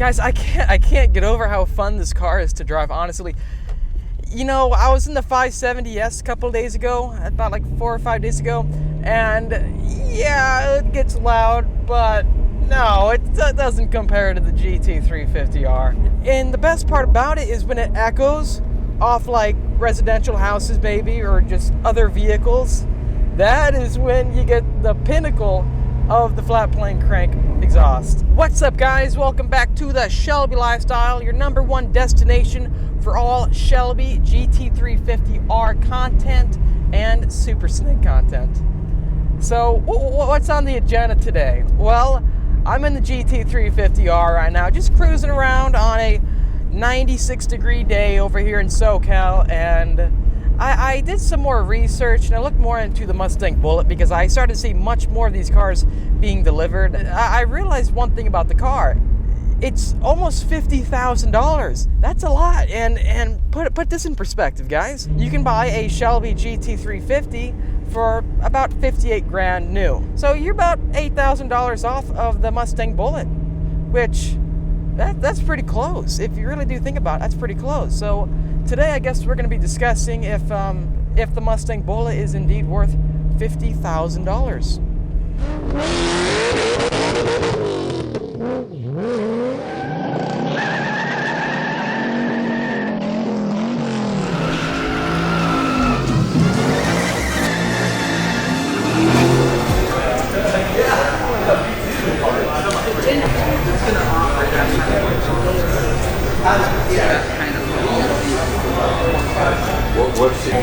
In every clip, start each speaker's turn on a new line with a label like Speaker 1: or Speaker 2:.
Speaker 1: Guys, I can't get over how fun this car is to drive, honestly. You know, I was in the 570S a couple of days ago, about like 4 or 5 days ago, and yeah, it gets loud, but no, it doesn't compare to the GT350R. And the best part about it is when it echoes off like residential houses, maybe, or just other vehicles. That is when you get the pinnacle of the flat plane crank exhaust. What's up, guys? Welcome back to the Shelby Lifestyle, your #1 destination for all Shelby GT350R content and Super Snake content. So what's on the agenda today? Well, I'm in the GT350R right now, just cruising around on a 96-degree day over here in SoCal, and I did some more research and I looked more into the Mustang Bullitt because I started to see much more of these cars being delivered. I realized one thing about the car. It's almost $50,000. That's a lot. And put this in perspective, guys. You can buy a Shelby GT350 for about 58 grand new. So you're about $8,000 off of the Mustang Bullitt, which that's pretty close. If you really do think about it, that's pretty close. So today, I guess we're going to be discussing if the Mustang Bullitt is indeed worth $50,000.
Speaker 2: What's it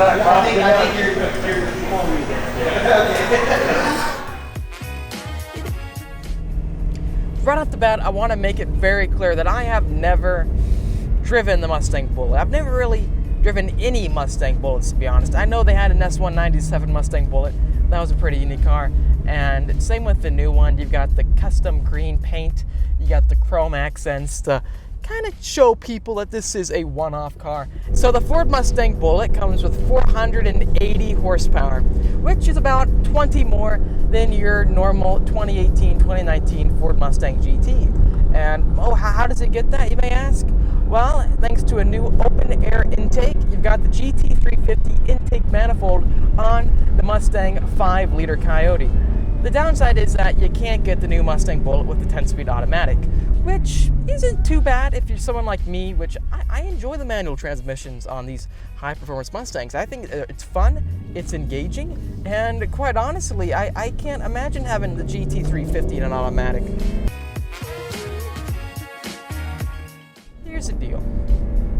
Speaker 2: I think you're
Speaker 1: Right off the bat, I want to make it very clear that I have never driven the Mustang Bullitt. I've never really driven any Mustang Bullitts, to be honest. I know they had an S197 Mustang Bullitt. That was a pretty unique car. And same with the new one. You've got the custom green paint. You got the chrome accents to kind of show people that this is a one-off car. So the Ford Mustang Bullitt comes with 480 horsepower, which is about 20 more than your normal 2018, 2019 Ford Mustang GT. And how does it get that, you may ask? Well, thanks to a new open air intake. You've got the GT350 intake manifold on the Mustang 5-liter Coyote. The downside is that you can't get the new Mustang Bullitt with the 10-speed automatic, which isn't too bad if you're someone like me, which I enjoy the manual transmissions on these high-performance Mustangs. I think it's fun, it's engaging, and quite honestly, I can't imagine having the GT350 in an automatic. Here's the deal.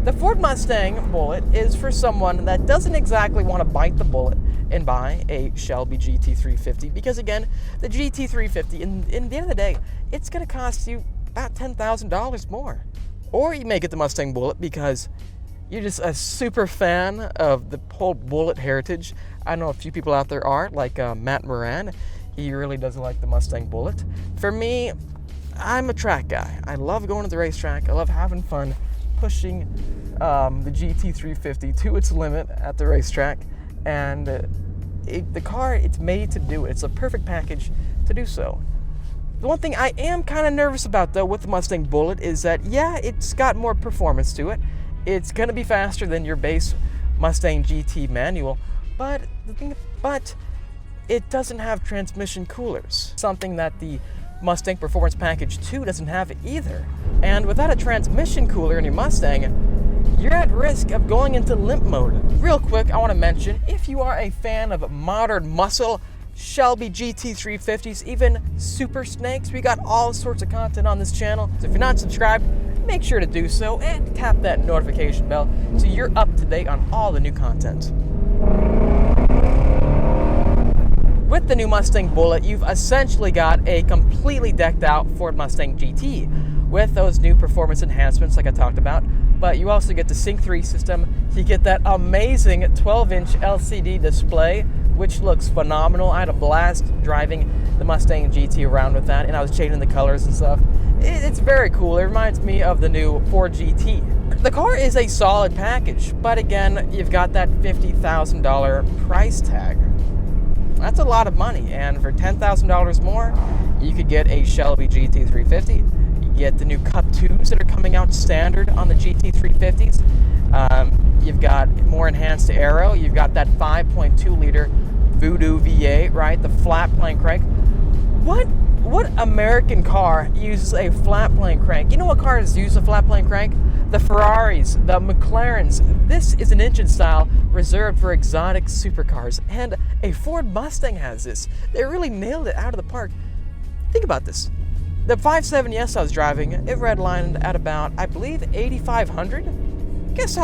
Speaker 1: The Ford Mustang Bullitt is for someone that doesn't exactly want to bite the bullet and buy a Shelby GT350 because, again, the GT350, in the end of the day, it's going to cost you about $10,000 more. Or you may get the Mustang Bullitt because you're just a super fan of the whole Bullitt heritage. I know a few people out there are, like Matt Moran. He really doesn't like the Mustang Bullitt. For me, I'm a track guy. I love going to the racetrack. I love having fun pushing the GT350 to its limit at the racetrack. And the car, it's made to do it. It's a perfect package to do so. The one thing I am kind of nervous about, though, with the Mustang Bullitt is that, yeah, it's got more performance to it. It's going to be faster than your base Mustang GT manual, but it doesn't have transmission coolers, something that the Mustang Performance Package 2 doesn't have either. And without a transmission cooler in your Mustang, you're at risk of going into limp mode. Real quick, I want to mention, if you are a fan of modern muscle, Shelby GT350s, even Super Snakes, we got all sorts of content on this channel. So if you're not subscribed, make sure to do so and tap that notification bell so you're up to date on all the new content. With the new Mustang Bullitt, you've essentially got a completely decked out Ford Mustang GT with those new performance enhancements like I talked about, but you also get the Sync 3 system. You get that amazing 12-inch LCD display, which looks phenomenal. I had a blast driving the Mustang GT around with that, and I was changing the colors and stuff. It's very cool. It reminds me of the new Ford GT. The car is a solid package, but again, you've got that $50,000 price tag. That's a lot of money, and for $10,000 more, you could get a Shelby GT350. You get the new Cup 2s that are coming out standard on the GT350s. You've got more enhanced aero. You've got that 5.2 liter Voodoo V8, right? The flat plane crank. What American car uses a flat plane crank? You know what cars use a flat plane crank? The Ferraris, the McLarens. This is an engine style reserved for exotic supercars, and a Ford Mustang has this. They really nailed it out of the park. Think about this. The 570S I was driving, it redlined at about, I believe, 8,500. Guess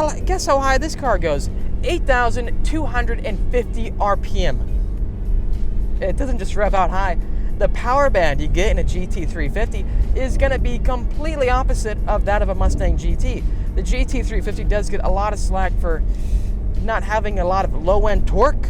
Speaker 1: how high this car goes? 8,250 RPM. It doesn't just rev out high. The power band you get in a GT350 is going to be completely opposite of that of a Mustang GT. The GT350 does get a lot of slack for not having a lot of low-end torque.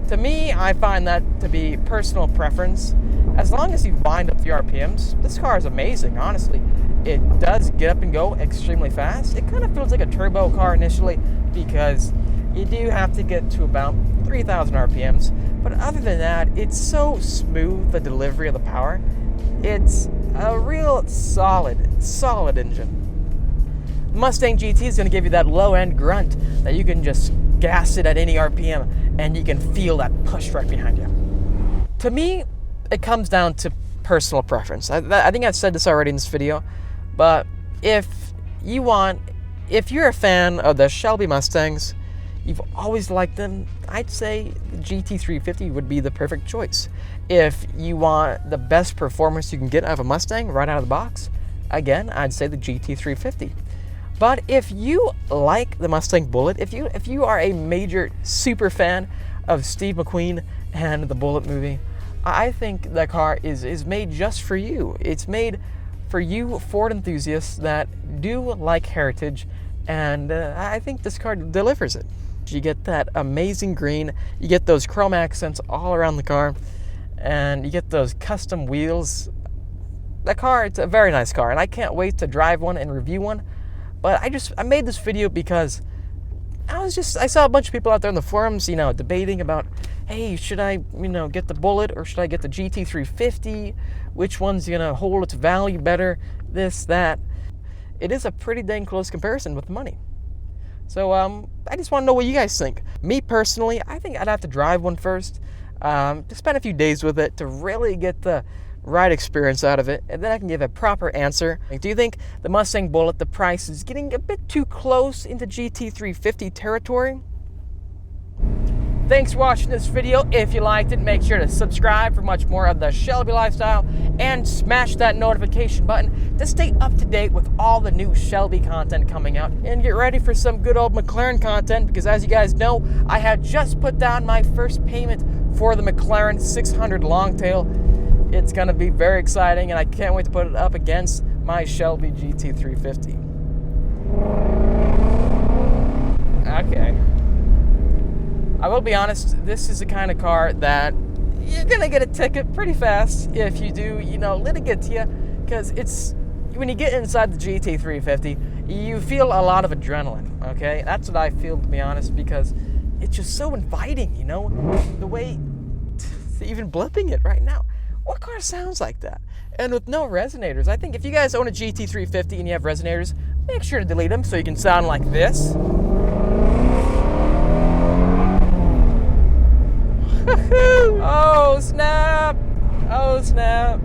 Speaker 1: To me, I find that to be personal preference. As long as you wind up the RPMs, this car is amazing, honestly. It does get up and go extremely fast. It kind of feels like a turbo car initially because you do have to get to about 3,000 RPMs. But other than that, it's so smooth, the delivery of the power. It's a real solid engine. Mustang GT is going to give you that low-end grunt that you can just gas it at any RPM and you can feel that push right behind you. To me, it comes down to personal preference. I think I've said this already in this video, but if you're a fan of the Shelby Mustangs, you've always liked them, I'd say the GT350 would be the perfect choice. If you want the best performance you can get out of a Mustang right out of the box, again, I'd say the GT350. But if you like the Mustang Bullitt, if you are a major super fan of Steve McQueen and the Bullitt movie, I think the car is made just for you. It's made for you Ford enthusiasts that do like heritage, and I think this car delivers it. You get that amazing green, you get those chrome accents all around the car, and you get those custom wheels. The car, it's a very nice car, and I can't wait to drive one and review one. But I made this video because I saw a bunch of people out there in the forums, debating about, hey, should I, get the Bullitt or should I get the GT350? Which one's gonna hold its value better? This, that. It is a pretty dang close comparison with the money. So I just want to know what you guys think. Me personally, I think I'd have to drive one first, to spend a few days with it to really get the right experience out of it, and then I can give a proper answer. Do you think the Mustang Bullitt, the price is getting a bit too close into GT350 territory? Thanks for watching this video. If you liked it, make sure to subscribe for much more of the Shelby lifestyle and smash that notification button to stay up to date with all the new Shelby content coming out, and get ready for some good old McLaren content, because as you guys know, I have just put down my first payment for the McLaren 600 Longtail. It's going to be very exciting, and I can't wait to put it up against my Shelby GT350. Okay. I will be honest, this is the kind of car that you're going to get a ticket pretty fast if you do, let it get to you, because when you get inside the GT350, you feel a lot of adrenaline, okay? That's what I feel, to be honest, because it's just so inviting, the way, even blipping it right now. What car sounds like that? And with no resonators. I think if you guys own a GT350 and you have resonators, make sure to delete them so you can sound like this. Oh snap! Oh snap!